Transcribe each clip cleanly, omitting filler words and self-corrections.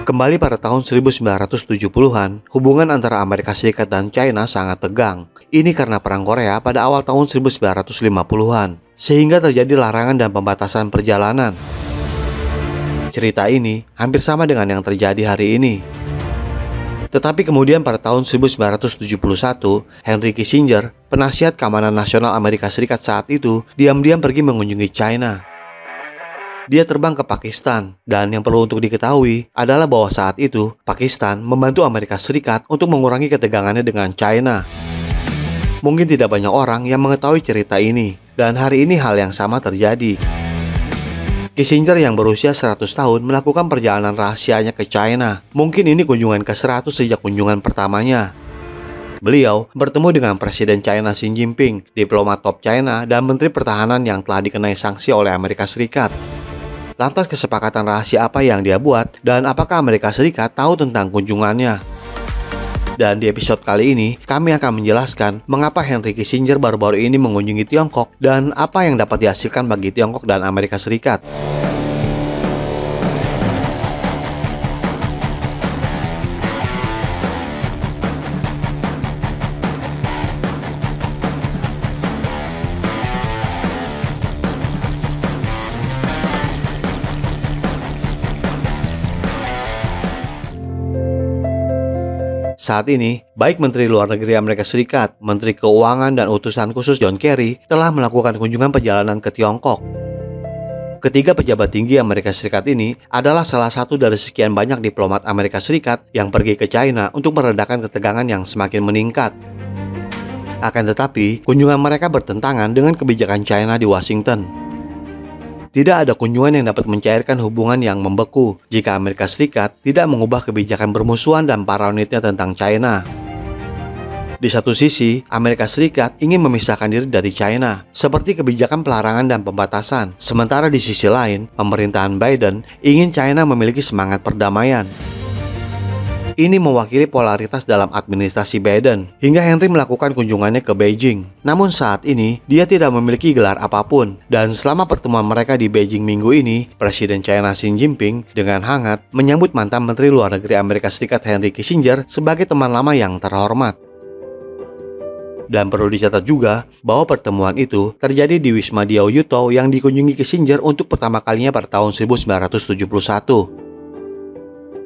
Kembali pada tahun 1970-an, hubungan antara Amerika Serikat dan China sangat tegang. Ini karena Perang Korea pada awal tahun 1950-an, sehingga terjadi larangan dan pembatasan perjalanan. Cerita ini hampir sama dengan yang terjadi hari ini. Tetapi kemudian pada tahun 1971, Henry Kissinger, penasihat keamanan nasional Amerika Serikat saat itu, diam-diam pergi mengunjungi China. Dia terbang ke Pakistan, dan yang perlu untuk diketahui adalah bahwa saat itu Pakistan membantu Amerika Serikat untuk mengurangi ketegangannya dengan China. Mungkin tidak banyak orang yang mengetahui cerita ini, dan hari ini hal yang sama terjadi. Kissinger yang berusia 100 tahun melakukan perjalanan rahasianya ke China. Mungkin ini kunjungan ke-100 sejak kunjungan pertamanya. Beliau bertemu dengan Presiden China Xi Jinping, diplomat top China, dan Menteri Pertahanan yang telah dikenai sanksi oleh Amerika Serikat. Lantas kesepakatan rahasia apa yang dia buat, dan apakah Amerika Serikat tahu tentang kunjungannya? Dan di episode kali ini, kami akan menjelaskan mengapa Henry Kissinger baru-baru ini mengunjungi Tiongkok dan apa yang dapat dihasilkan bagi Tiongkok dan Amerika Serikat. Saat ini, baik Menteri Luar Negeri Amerika Serikat, Menteri Keuangan, dan utusan khusus John Kerry telah melakukan kunjungan perjalanan ke Tiongkok. Ketiga pejabat tinggi Amerika Serikat ini adalah salah satu dari sekian banyak diplomat Amerika Serikat yang pergi ke China untuk meredakan ketegangan yang semakin meningkat. Akan tetapi, kunjungan mereka bertentangan dengan kebijakan China di Washington. Tidak ada kunjungan yang dapat mencairkan hubungan yang membeku jika Amerika Serikat tidak mengubah kebijakan bermusuhan dan paranoidnya tentang China. Di satu sisi, Amerika Serikat ingin memisahkan diri dari China, seperti kebijakan pelarangan dan pembatasan. Sementara di sisi lain, pemerintahan Biden ingin China memiliki semangat perdamaian. Ini mewakili polaritas dalam administrasi Biden, hingga Henry melakukan kunjungannya ke Beijing. Namun saat ini, dia tidak memiliki gelar apapun, dan selama pertemuan mereka di Beijing minggu ini, Presiden China Xi Jinping dengan hangat menyambut mantan Menteri Luar Negeri Amerika Serikat Henry Kissinger sebagai teman lama yang terhormat. Dan perlu dicatat juga bahwa pertemuan itu terjadi di Wisma Diaoyutou yang dikunjungi Kissinger untuk pertama kalinya pada tahun 1971.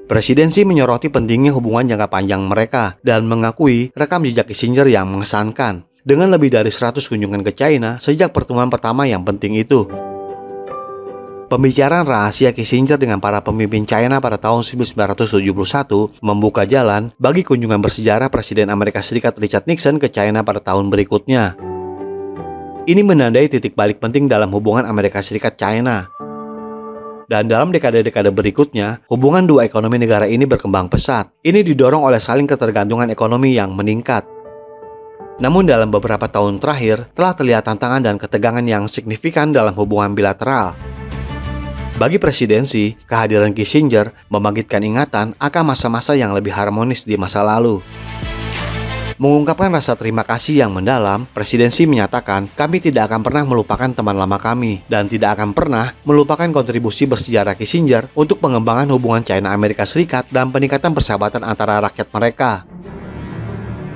Presiden Xi menyoroti pentingnya hubungan jangka panjang mereka dan mengakui rekam jejak Kissinger yang mengesankan dengan lebih dari 100 kunjungan ke China sejak pertemuan pertama yang penting itu. Pembicaraan rahasia Kissinger dengan para pemimpin China pada tahun 1971 membuka jalan bagi kunjungan bersejarah Presiden Amerika Serikat Richard Nixon ke China pada tahun berikutnya. Ini menandai titik balik penting dalam hubungan Amerika Serikat-China. Dan dalam dekade-dekade berikutnya, hubungan dua ekonomi negara ini berkembang pesat. Ini didorong oleh saling ketergantungan ekonomi yang meningkat. Namun dalam beberapa tahun terakhir, telah terlihat tantangan dan ketegangan yang signifikan dalam hubungan bilateral. Bagi presidensi, kehadiran Kissinger membangkitkan ingatan akan masa-masa yang lebih harmonis di masa lalu. Mengungkapkan rasa terima kasih yang mendalam, presidensi menyatakan kami tidak akan pernah melupakan teman lama kami dan tidak akan pernah melupakan kontribusi bersejarah Kissinger untuk pengembangan hubungan China-Amerika Serikat dan peningkatan persahabatan antara rakyat mereka.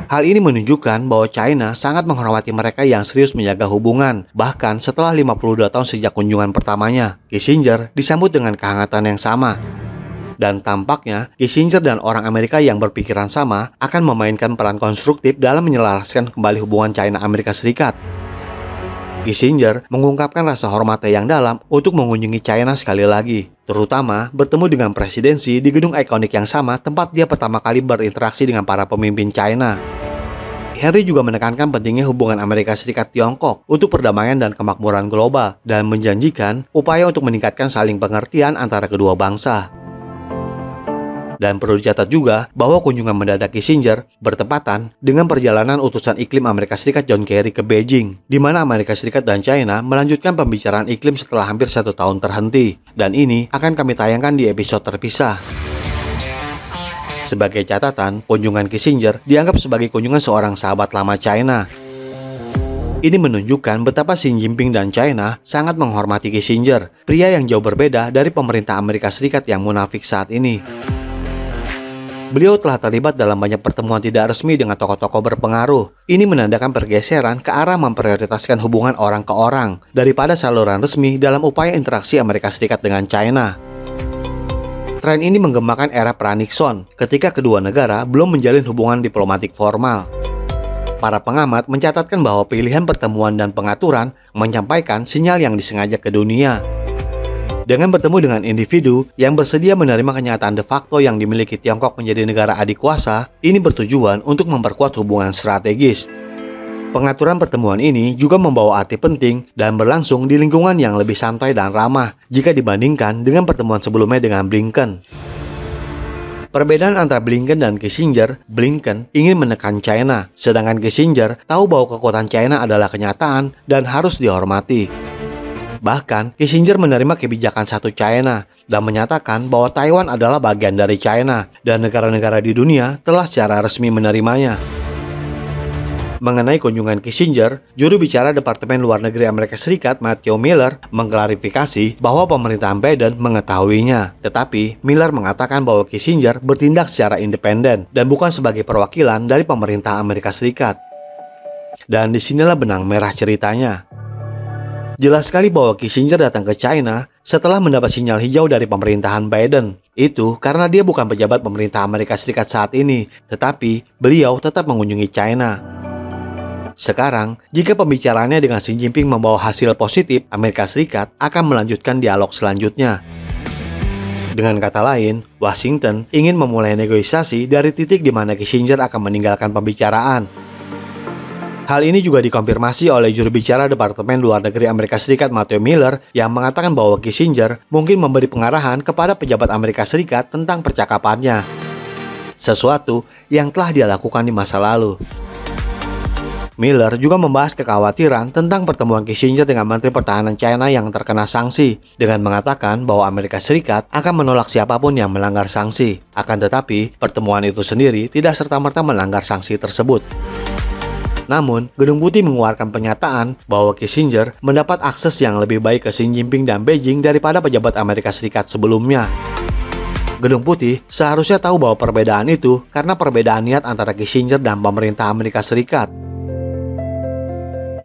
Hal ini menunjukkan bahwa China sangat menghormati mereka yang serius menjaga hubungan. Bahkan setelah 52 tahun sejak kunjungan pertamanya, Kissinger disambut dengan kehangatan yang sama. Dan tampaknya Kissinger dan orang Amerika yang berpikiran sama akan memainkan peran konstruktif dalam menyelaraskan kembali hubungan China-Amerika Serikat. Kissinger mengungkapkan rasa hormatnya yang dalam untuk mengunjungi China sekali lagi, terutama bertemu dengan presidensi di gedung ikonik yang sama tempat dia pertama kali berinteraksi dengan para pemimpin China. Henry juga menekankan pentingnya hubungan Amerika Serikat-Tiongkok untuk perdamaian dan kemakmuran global dan menjanjikan upaya untuk meningkatkan saling pengertian antara kedua bangsa. Dan perlu dicatat juga bahwa kunjungan mendadak Kissinger bertepatan dengan perjalanan utusan iklim Amerika Serikat John Kerry ke Beijing, di mana Amerika Serikat dan China melanjutkan pembicaraan iklim setelah hampir 1 tahun terhenti. Dan ini akan kami tayangkan di episode terpisah. Sebagai catatan, kunjungan Kissinger dianggap sebagai kunjungan seorang sahabat lama China. Ini menunjukkan betapa Xi Jinping dan China sangat menghormati Kissinger, pria yang jauh berbeda dari pemerintah Amerika Serikat yang munafik saat ini. Beliau telah terlibat dalam banyak pertemuan tidak resmi dengan tokoh-tokoh berpengaruh. Ini menandakan pergeseran ke arah memprioritaskan hubungan orang ke orang daripada saluran resmi dalam upaya interaksi Amerika Serikat dengan China. Tren ini menggemakan era pra-Nixon ketika kedua negara belum menjalin hubungan diplomatik formal. Para pengamat mencatatkan bahwa pilihan pertemuan dan pengaturan menyampaikan sinyal yang disengaja ke dunia. Dengan bertemu dengan individu yang bersedia menerima kenyataan de facto yang dimiliki Tiongkok menjadi negara adik kuasa, ini bertujuan untuk memperkuat hubungan strategis. Pengaturan pertemuan ini juga membawa arti penting dan berlangsung di lingkungan yang lebih santai dan ramah jika dibandingkan dengan pertemuan sebelumnya dengan Blinken. Perbedaan antara Blinken dan Kissinger, Blinken ingin menekan China, sedangkan Kissinger tahu bahwa kekuatan China adalah kenyataan dan harus dihormati. Bahkan, Kissinger menerima kebijakan satu China dan menyatakan bahwa Taiwan adalah bagian dari China dan negara-negara di dunia telah secara resmi menerimanya. Mengenai kunjungan Kissinger, juru bicara Departemen Luar Negeri Amerika Serikat Matthew Miller mengklarifikasi bahwa pemerintahan Biden mengetahuinya. Tetapi, Miller mengatakan bahwa Kissinger bertindak secara independen dan bukan sebagai perwakilan dari pemerintah Amerika Serikat. Dan disinilah benang merah ceritanya. Jelas sekali bahwa Kissinger datang ke China setelah mendapat sinyal hijau dari pemerintahan Biden. Itu karena dia bukan pejabat pemerintah Amerika Serikat saat ini, tetapi beliau tetap mengunjungi China. Sekarang, jika pembicaraannya dengan Xi Jinping membawa hasil positif, Amerika Serikat akan melanjutkan dialog selanjutnya. Dengan kata lain, Washington ingin memulai negosiasi dari titik di mana Kissinger akan meninggalkan pembicaraan. Hal ini juga dikonfirmasi oleh juru bicara Departemen Luar Negeri Amerika Serikat Matthew Miller yang mengatakan bahwa Kissinger mungkin memberi pengarahan kepada pejabat Amerika Serikat tentang percakapannya. Sesuatu yang telah dia lakukan di masa lalu. Miller juga membahas kekhawatiran tentang pertemuan Kissinger dengan Menteri Pertahanan China yang terkena sanksi dengan mengatakan bahwa Amerika Serikat akan menolak siapapun yang melanggar sanksi. Akan tetapi, pertemuan itu sendiri tidak serta-merta melanggar sanksi tersebut. Namun, Gedung Putih mengeluarkan pernyataan bahwa Kissinger mendapat akses yang lebih baik ke Xi Jinping dan Beijing daripada pejabat Amerika Serikat sebelumnya. Gedung Putih seharusnya tahu bahwa perbedaan itu karena perbedaan niat antara Kissinger dan pemerintah Amerika Serikat.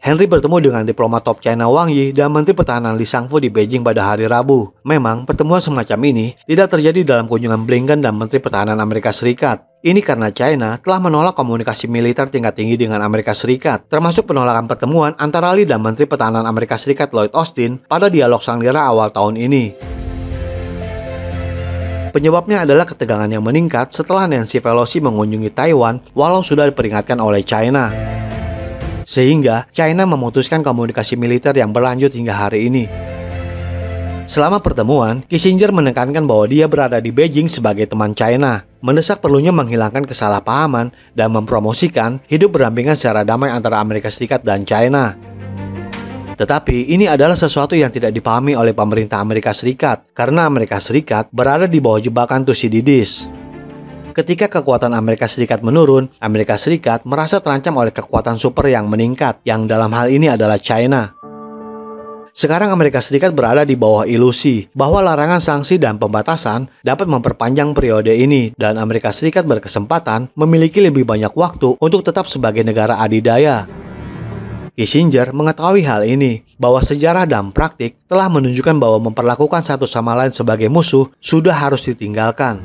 Henry bertemu dengan diplomat top China Wang Yi dan Menteri Pertahanan Li Shangfu di Beijing pada hari Rabu. Memang, pertemuan semacam ini tidak terjadi dalam kunjungan Blinken dan Menteri Pertahanan Amerika Serikat. Ini karena China telah menolak komunikasi militer tingkat tinggi dengan Amerika Serikat, termasuk penolakan pertemuan antara Lee dan Menteri Pertahanan Amerika Serikat Lloyd Austin pada dialog Shangri-La awal tahun ini. Penyebabnya adalah ketegangan yang meningkat setelah Nancy Pelosi mengunjungi Taiwan walau sudah diperingatkan oleh China. Sehingga China memutuskan komunikasi militer yang berlanjut hingga hari ini. Selama pertemuan, Kissinger menekankan bahwa dia berada di Beijing sebagai teman China, mendesak perlunya menghilangkan kesalahpahaman dan mempromosikan hidup berdampingan secara damai antara Amerika Serikat dan China. Tetapi ini adalah sesuatu yang tidak dipahami oleh pemerintah Amerika Serikat, karena Amerika Serikat berada di bawah jebakan Thucydides. Ketika kekuatan Amerika Serikat menurun, Amerika Serikat merasa terancam oleh kekuatan super yang meningkat, yang dalam hal ini adalah China. Sekarang Amerika Serikat berada di bawah ilusi bahwa larangan sanksi dan pembatasan dapat memperpanjang periode ini dan Amerika Serikat berkesempatan memiliki lebih banyak waktu untuk tetap sebagai negara adidaya. Kissinger mengetahui hal ini, bahwa sejarah dan praktik telah menunjukkan bahwa memperlakukan satu sama lain sebagai musuh sudah harus ditinggalkan.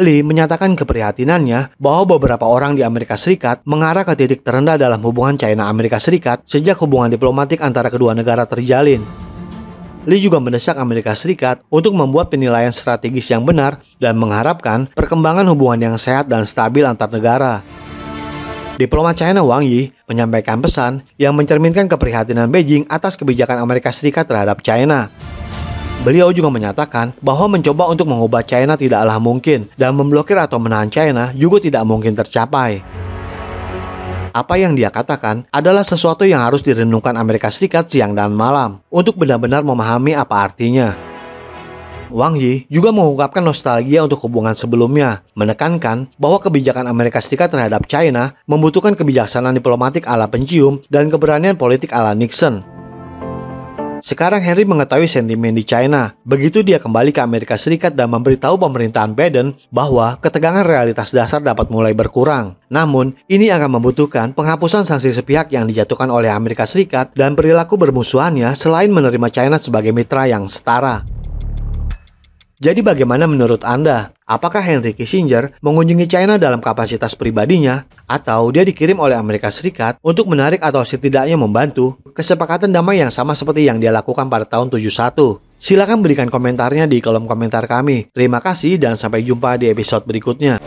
Lee menyatakan keprihatinannya bahwa beberapa orang di Amerika Serikat mengarah ke titik terendah dalam hubungan China-Amerika Serikat sejak hubungan diplomatik antara kedua negara terjalin. Lee juga mendesak Amerika Serikat untuk membuat penilaian strategis yang benar dan mengharapkan perkembangan hubungan yang sehat dan stabil antar negara. Diplomat China Wang Yi menyampaikan pesan yang mencerminkan keprihatinan Beijing atas kebijakan Amerika Serikat terhadap China. Beliau juga menyatakan bahwa mencoba untuk mengubah China tidaklah mungkin dan memblokir atau menahan China juga tidak mungkin tercapai. Apa yang dia katakan adalah sesuatu yang harus direnungkan Amerika Serikat siang dan malam untuk benar-benar memahami apa artinya. Wang Yi juga mengungkapkan nostalgia untuk hubungan sebelumnya, menekankan bahwa kebijakan Amerika Serikat terhadap China membutuhkan kebijaksanaan diplomatik ala pencium dan keberanian politik ala Nixon. Sekarang Henry mengetahui sentimen di China. Begitu dia kembali ke Amerika Serikat dan memberitahu pemerintahan Biden bahwa ketegangan realitas dasar dapat mulai berkurang. Namun, ini akan membutuhkan penghapusan sanksi sepihak yang dijatuhkan oleh Amerika Serikat dan perilaku bermusuhannya selain menerima China sebagai mitra yang setara. Jadi bagaimana menurut Anda? Apakah Henry Kissinger mengunjungi China dalam kapasitas pribadinya atau dia dikirim oleh Amerika Serikat untuk menarik atau setidaknya membantu kesepakatan damai yang sama seperti yang dia lakukan pada tahun 71? Silakan berikan komentarnya di kolom komentar kami. Terima kasih dan sampai jumpa di episode berikutnya.